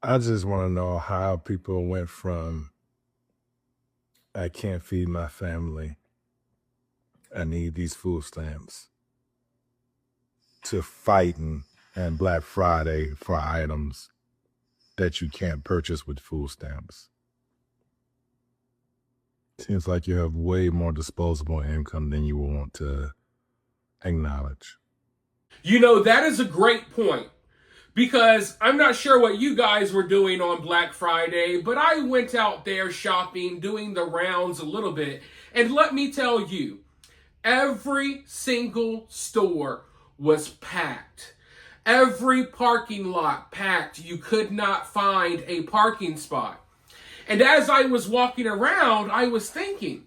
I just want to know how people went from I can't feed my family, I need these food stamps, to fighting and Black Friday for items that you can't purchase with food stamps. Seems like you have way more disposable income than you want to acknowledge. You know, that is a great point because I'm not sure what you guys were doing on Black Friday, but I went out there shopping, doing the rounds a little bit, and let me tell you, every single store was packed. Every parking lot packed. You could not find a parking spot. And as I was walking around, I was thinking,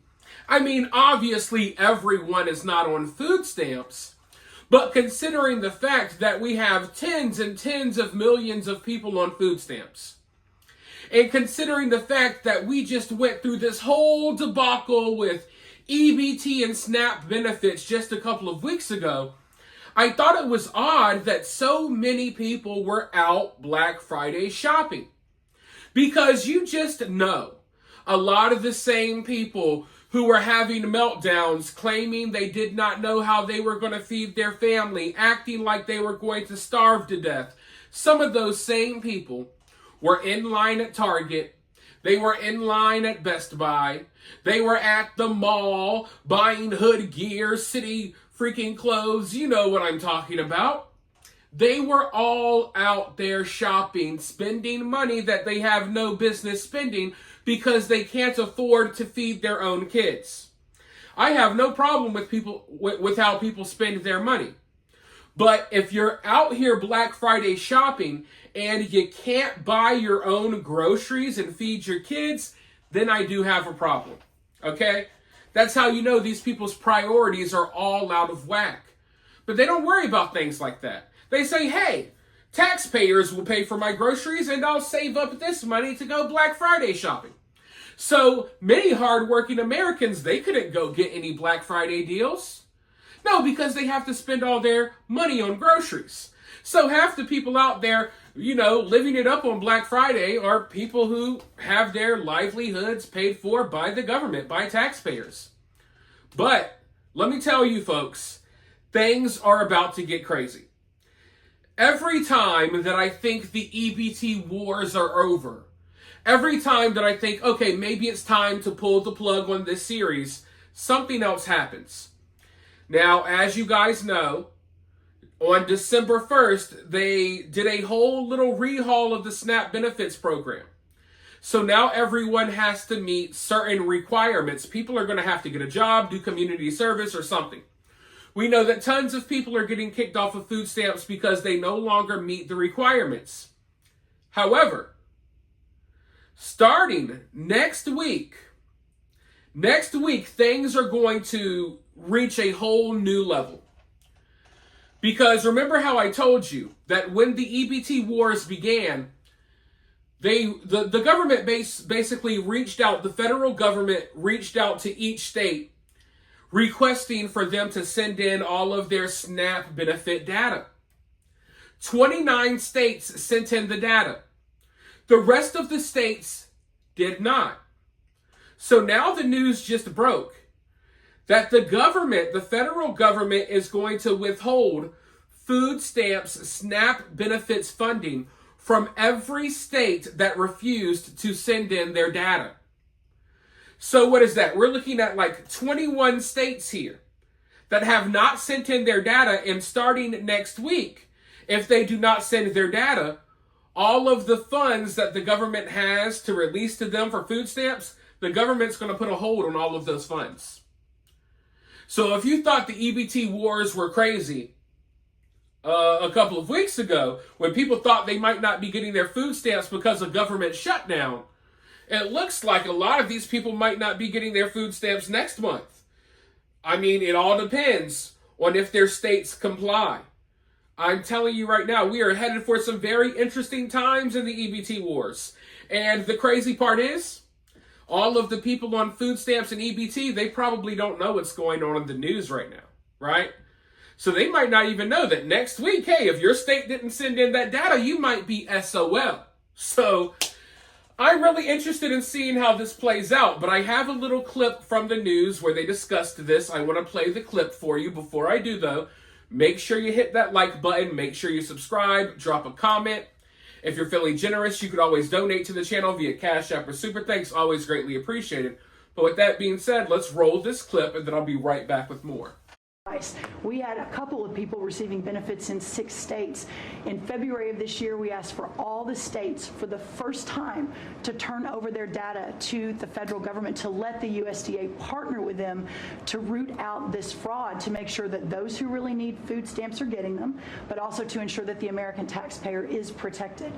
I mean, obviously everyone is not on food stamps, but considering the fact that we have tens and tens of millions of people on food stamps, and considering the fact that we just went through this whole debacle with EBT and SNAP benefits just a couple of weeks ago, I thought it was odd that so many people were out Black Friday shopping. Because you just know a lot of the same people who were having meltdowns, claiming they did not know how they were going to feed their family, acting like they were going to starve to death. Some of those same people were in line at Target. They were in line at Best Buy. They were at the mall buying hood gear, city freaking clothes. You know what I'm talking about. They were all out there shopping, spending money that they have no business spending because they can't afford to feed their own kids. I have no problem with how people spend their money. But if you're out here Black Friday shopping and you can't buy your own groceries and feed your kids, then I do have a problem. Okay? That's how you know these people's priorities are all out of whack. But they don't worry about things like that. They say, hey, taxpayers will pay for my groceries and I'll save up this money to go Black Friday shopping. So many hardworking Americans, they couldn't go get any Black Friday deals. No, because they have to spend all their money on groceries. So half the people out there, living it up on Black Friday are people who have their livelihoods paid for by the government, by taxpayers. But let me tell you folks, things are about to get crazy. Every time that I think the EBT wars are over, every time that I think, okay, maybe it's time to pull the plug on this series, something else happens. Now, as you guys know, on December 1st, they did a whole little rehaul of the SNAP benefits program. So now everyone has to meet certain requirements. People are going to have to get a job, do community service or something. We know that tons of people are getting kicked off of food stamps because they no longer meet the requirements. However, starting next week, things are going to reach a whole new level. Because remember how I told you that when the EBT wars began, the government basically reached out, the federal government reached out to each state requesting for them to send in all of their SNAP benefit data. 29 states sent in the data. The rest of the states did not. So now the news just broke that the federal government is going to withhold food stamps, SNAP benefits funding from every state that refused to send in their data. So what is that? We're looking at like 21 states here that have not sent in their data, and starting next week, if they do not send their data, all of the funds that the government has to release to them for food stamps, the government's going to put a hold on all of those funds. So if you thought the EBT wars were crazy a couple of weeks ago, when people thought they might not be getting their food stamps because of government shutdown, it looks like a lot of these people might not be getting their food stamps next month. I mean, it all depends on if their states comply. I'm telling you right now, we are headed for some very interesting times in the EBT wars. And the crazy part is, all of the people on food stamps and EBT, they probably don't know what's going on in the news right now, right? So they might not even know that next week, hey, if your state didn't send in that data, you might be SOL. So I'm really interested in seeing how this plays out, but I have a little clip from the news where they discussed this. I want to play the clip for you. Before I do, though, make sure you hit that like button. Make sure you subscribe. Drop a comment. If you're feeling generous, you could always donate to the channel via Cash App or Super Thanks. Always greatly appreciated. But with that being said, let's roll this clip, and then I'll be right back with more. We had a couple of people receiving benefits in 6 states. In February of this year, we asked for all the states for the first time to turn over their data to the federal government, to let the USDA partner with them to root out this fraud, to make sure that those who really need food stamps are getting them, but also to ensure that the American taxpayer is protected.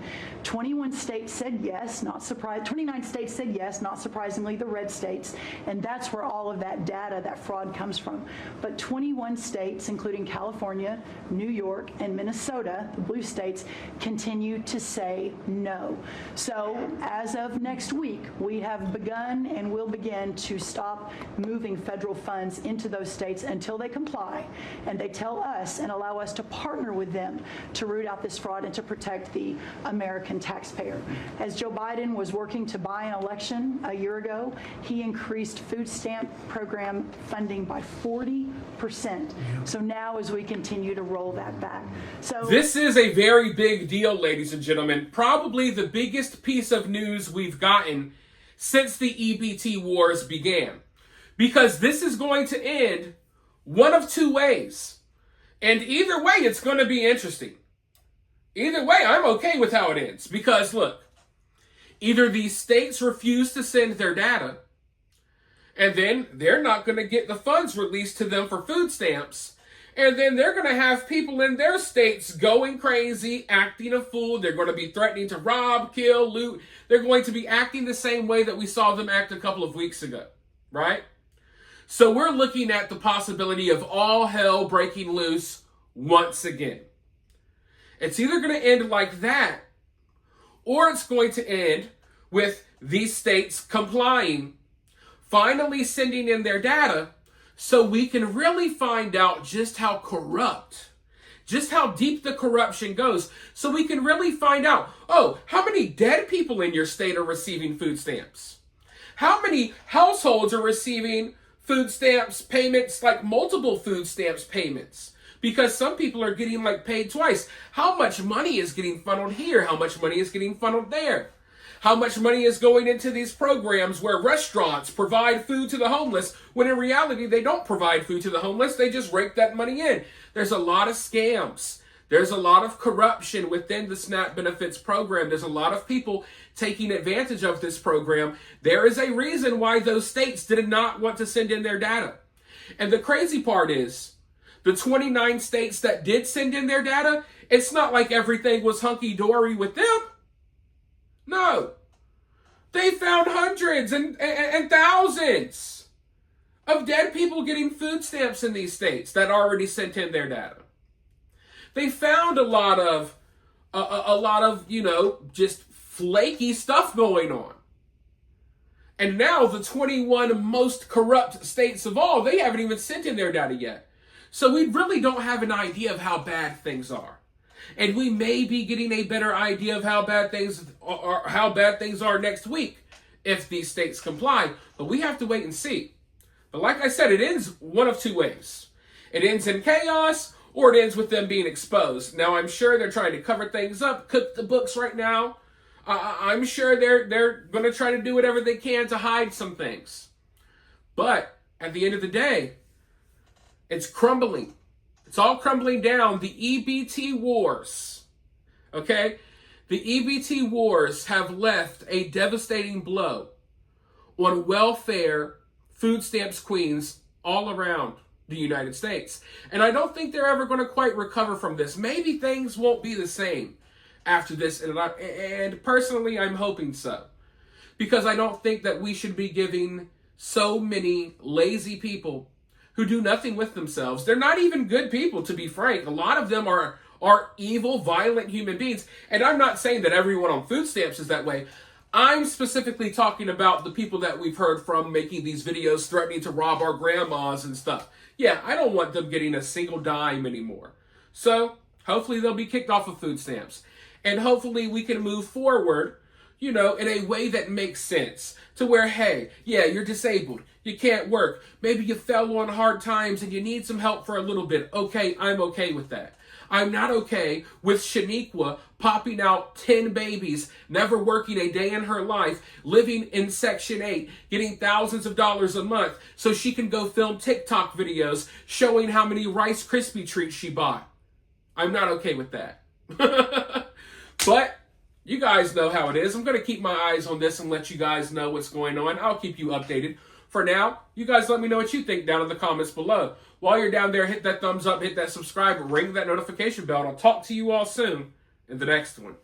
21 states said yes, not surprised. 29 states said yes, not surprisingly, the red states, and that's where all of that data, that fraud comes from. But 21 states, including California, New York, and Minnesota, the blue states, continue to say no. So as of next week, we have begun and will begin to stop moving federal funds into those states until they comply and they tell us and allow us to partner with them to root out this fraud and to protect the American taxpayer. As Joe Biden was working to buy an election a year ago, he increased food stamp program funding by 40%. So now as we continue to roll that back. So this is a very big deal, ladies and gentlemen. Probably the biggest piece of news we've gotten since the EBT wars began. Because this is going to end one of 2 ways. And either way, it's going to be interesting. Either way, I'm okay with how it ends. Because look, either these states refuse to send their data, and then they're not going to get the funds released to them for food stamps. And then they're going to have people in their states going crazy, acting a fool. They're going to be threatening to rob, kill, loot. They're going to be acting the same way that we saw them act a couple of weeks ago, right? So we're looking at the possibility of all hell breaking loose once again. It's either going to end like that, or it's going to end with these states complying, finally sending in their data so we can really find out just how corrupt, just how deep the corruption goes, so we can really find out, oh, how many dead people in your state are receiving food stamps? How many households are receiving food stamps payments, like multiple food stamps payments? Because some people are getting like paid twice. How much money is getting funneled here? How much money is getting funneled there? How much money is going into these programs where restaurants provide food to the homeless, when in reality they don't provide food to the homeless, they just rake that money in. There's a lot of scams. There's a lot of corruption within the SNAP benefits program. There's a lot of people taking advantage of this program. There is a reason why those states did not want to send in their data. And the crazy part is, the 29 states that did send in their data, it's not like everything was hunky-dory with them. No, they found hundreds and thousands of dead people getting food stamps in these states that already sent in their data. They found a lot of, just flaky stuff going on. And now the 21 most corrupt states of all, they haven't even sent in their data yet. So we really don't have an idea of how bad things are. And we may be getting a better idea of how bad things are next week if these states comply. But we have to wait and see. But like I said, it ends one of 2 ways. It ends in chaos, or it ends with them being exposed. Now, I'm sure they're trying to cover things up, cook the books right now. I'm sure they're going to try to do whatever they can to hide some things. But at the end of the day, it's crumbling. It's all crumbling down. The EBT wars, okay? The EBT wars have left a devastating blow on welfare food stamps queens all around the United States. And I don't think they're ever going to quite recover from this. Maybe things won't be the same after this. And personally, I'm hoping so. Because I don't think that we should be giving so many lazy people who do nothing with themselves. They're not even good people, to be frank. A lot of them are evil, violent human beings. And I'm not saying that everyone on food stamps is that way. I'm specifically talking about the people that we've heard from making these videos threatening to rob our grandmas and stuff. Yeah, I don't want them getting a single dime anymore. So hopefully they'll be kicked off of food stamps. And hopefully we can move forward, in a way that makes sense. To where, hey, yeah, you're disabled. You can't work. Maybe you fell on hard times and you need some help for a little bit. Okay, I'm okay with that. I'm not okay with Shaniqua popping out 10 babies, never working a day in her life, living in Section 8, getting thousands of dollars a month so she can go film TikTok videos showing how many Rice Krispie treats she bought. I'm not okay with that. But you guys know how it is. I'm going to keep my eyes on this and let you guys know what's going on. I'll keep you updated. For now, you guys let me know what you think down in the comments below. While you're down there, hit that thumbs up, hit that subscribe, ring that notification bell, and I'll talk to you all soon in the next one.